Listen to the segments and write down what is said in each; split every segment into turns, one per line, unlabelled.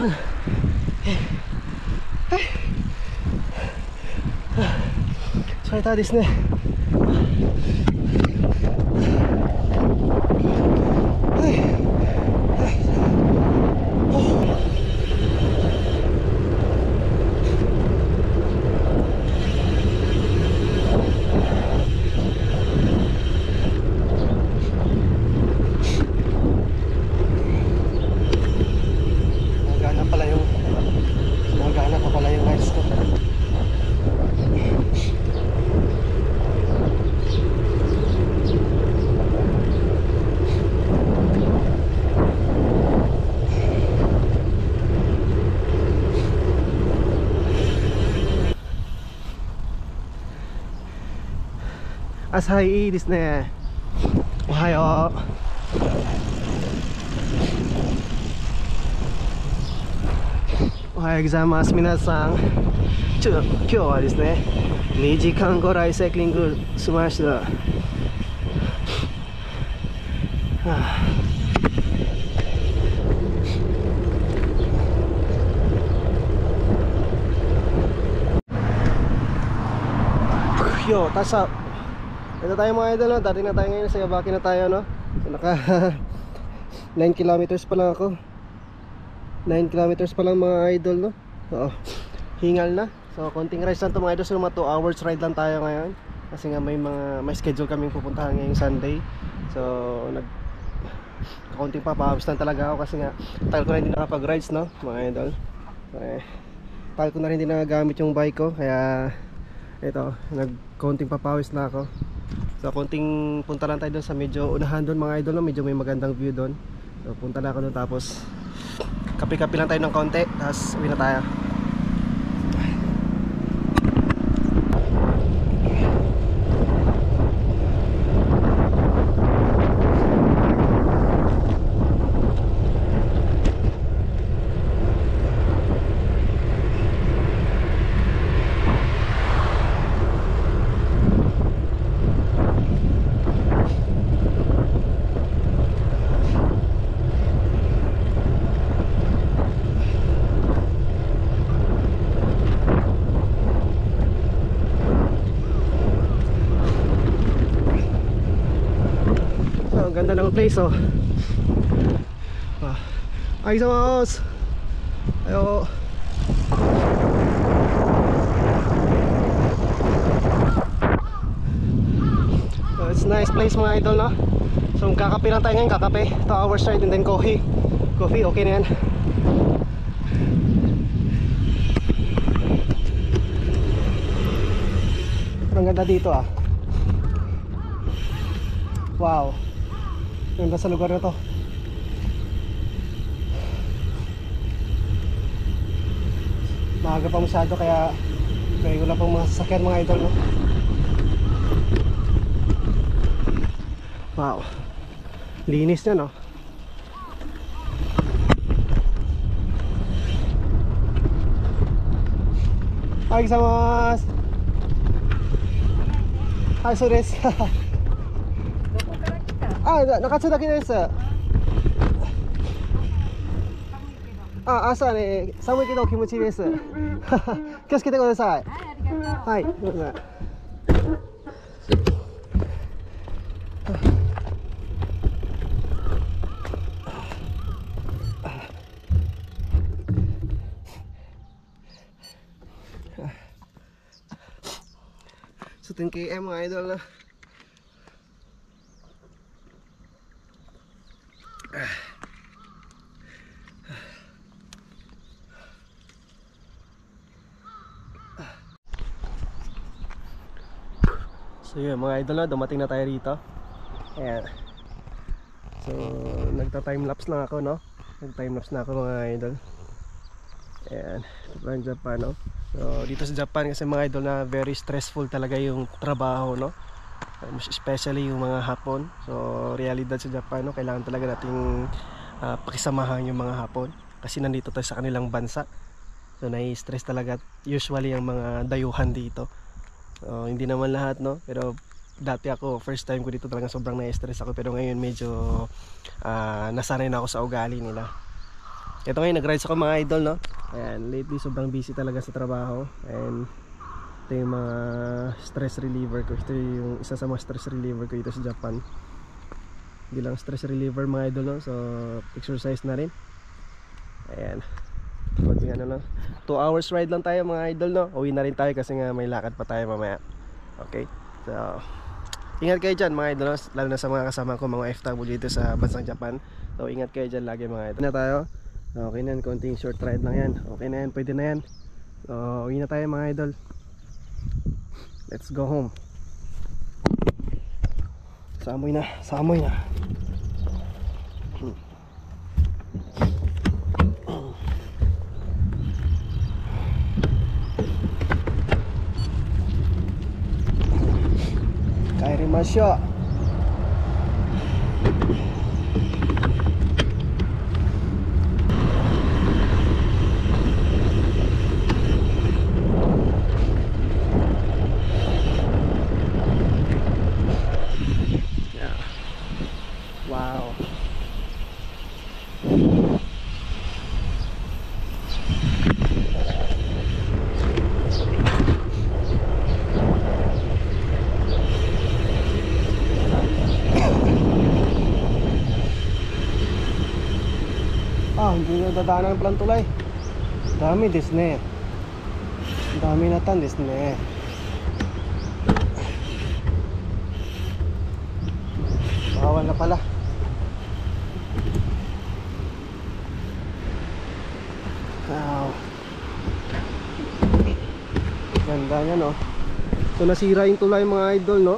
疲れたですね。朝いいですね。おはよう。おはようございます皆さん。今日はですね、2時間ぐらいサイクリングしました。はあ、yo, tasa ito tayo mga idol, no? Dating na tayo ngayon sa Yabaki na tayo, no? So, naka 9 kilometers pa lang ako. 9 kilometers pa lang mga idol, no? So, hingal na. So konting rides lang to mga idol. So mga 2 hours ride lang tayo ngayon. Kasi nga may schedule kaming pupuntahan ngayong Sunday. So konting papawis lang talaga ako. Kasi nga tagal ko na hindi nakapag rides, no mga idol. Tagal ko na rin hindi nagagamit yung bike ko. Kaya ito, konting papawis na ako. So konting punta lang tayo doon sa medyo unahan doon mga idol, no? Medyo may magandang view doon. So punta na ako doon, tapos kape-kape lang tayo ng konti, tapos uwi na tayo. Ang ganda ng place, oh. Arigatou. Ayo. So it's a nice place mga idol, no? So kakape lang tayo ngayon, kakape 2 hours ride and then coffee, okay na yan. Ang ganda dito, ah. Wow, ganda sa lugar na to. Maaga pa masyado, kaya may wala pang mga sasakyan mga idol, no? Wow, linis na, no? Hi, gozaimasu. Hi, so desu. あ、中津だけです。あ、朝ね、寒いけど気持ちいいです。気をつけてください。はい、どうぞ。Setinggi em mga idol, na. So yun mga idol, na dumating na tayo rito. Ayan. So nagta-timelapse lang ako, no? Nag-timelapse na ako mga idol. Ayan, ito pa ang Japan, no? So dito sa Japan kasi mga idol, na very stressful talaga yung trabaho, no? Especially yung mga Hapon. So realidad sa Japan, no? Kailangan talaga nating pakisamahan yung mga Hapon kasi nandito tayo sa kanilang bansa. So nai-stress talaga usually yung mga dayuhan dito. So hindi naman lahat, no? Pero dati ako, first time ko dito, talaga sobrang nai-stress ako. Pero ngayon medyo nasanay na ako sa ugali nila. Ito ngayon, nag-rides ako mga idol, no? Ayan, lately sobrang busy talaga sa trabaho. And ito yung mga stress reliever ko. Ito yung isa sa mga stress reliever ko dito sa Japan. Bilang stress reliever mga idol, no? So, exercise na rin. Ayan. Konting ano lang. 2 hours ride lang tayo mga idol, no? Uwi na rin tayo kasi nga may lakad pa tayo mamaya. Okay? So, ingat kayo dyan mga idol, no? Lalo na sa mga kasama ko, mga FW dito sa bansang Japan. So, ingat kayo dyan lagi mga idol. Na tayo. Okay na yan, konting short ride lang yan. Okay na yan, pwede na yan. So, uwi na tayo mga idol. Let's go home. Samoy na, samoy na. Kairimasyo. Wow. Hindi na dadaanan ng palang tulay. Dami desne. Dami na tan desne. Bawal na pala. Wow. Ganda niya, no? So nasira yung tulay mga idol, no?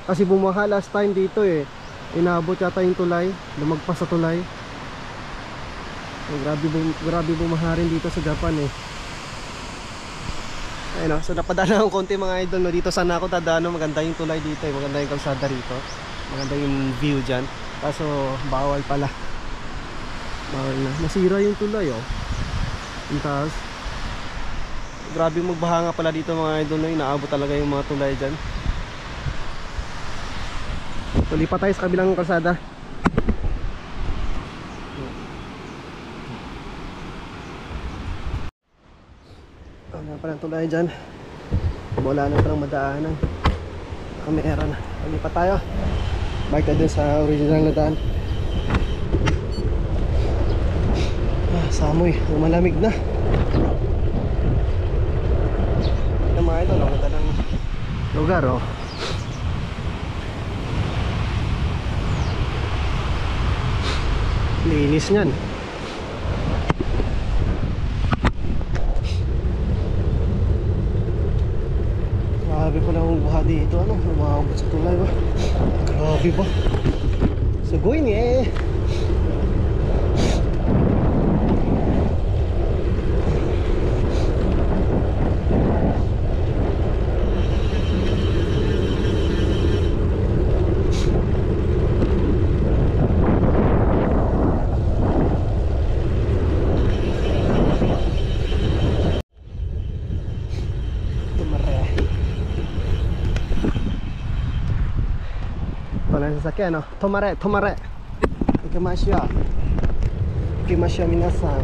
Kasi bumaha last time dito eh. Inabot yata yung tulay, lumagpas sa tulay. So, grabe bumaha rin dito sa Japan eh. Ayun, no? So napadala akong konti mga idol, no? Dito sana ako dadaan, no? Maganda yung tulay dito eh. Maganda yung kalsada rito. Maganda yung view dyan. Kaso bawal pala. Bawal na. Nasira yung tulay, oh. Yung taas. Grabe magbaha nga pala dito mga idol, no? Inaabot talaga yung mga tulay dyan. So lipat tayo sa kabilang kalsada. Ano pa lang tulay dyan. Wala na palang madaanan. Kamera na. Lipat tayo. Balik tayo dun sa original na daan. Samoy, malamig na. Ito mga idol, ang ganda ng lugar, oh. Linis niyan. Grabe pala ang buha dito, ano? Umabot sa tulay ba? Grabe ba? Sugoy ni eh. Sasakyan, no? Tomare, tomare. Ikimashyo. Ikimashyo minasan.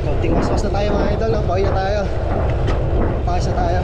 Konting waswas na tayo mga idol, no? Pauwi na tayo. Pakas na tayo.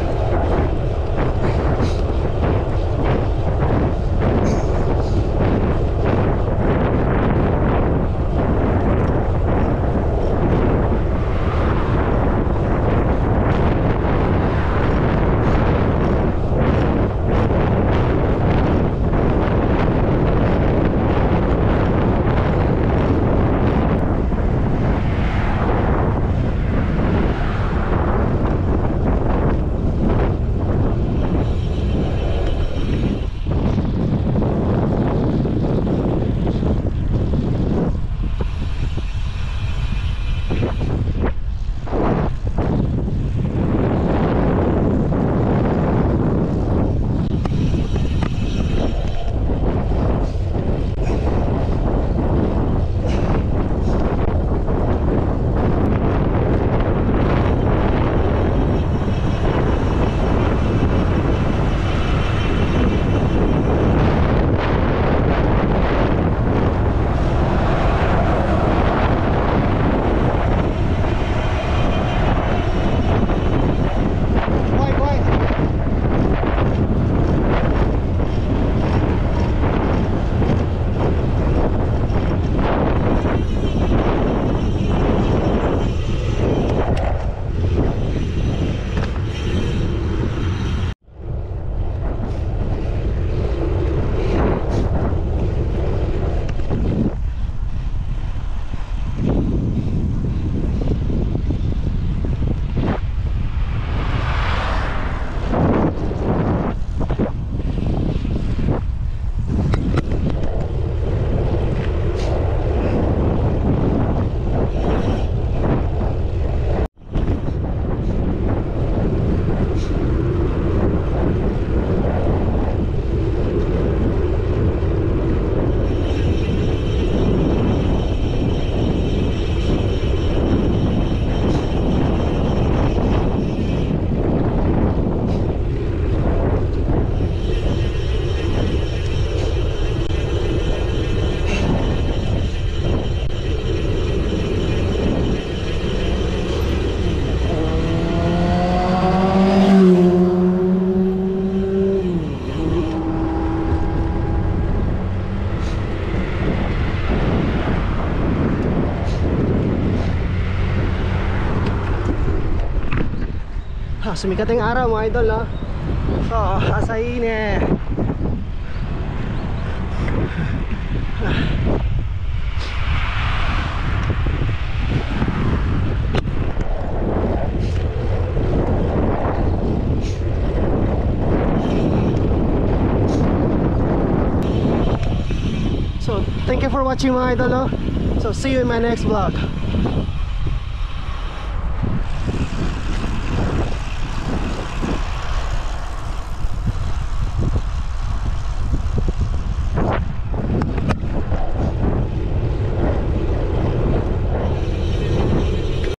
Sumikat yung araw mga idol, no? So, asahin eh. So, thank you for watching mga idol, no? So, see you in my next vlog.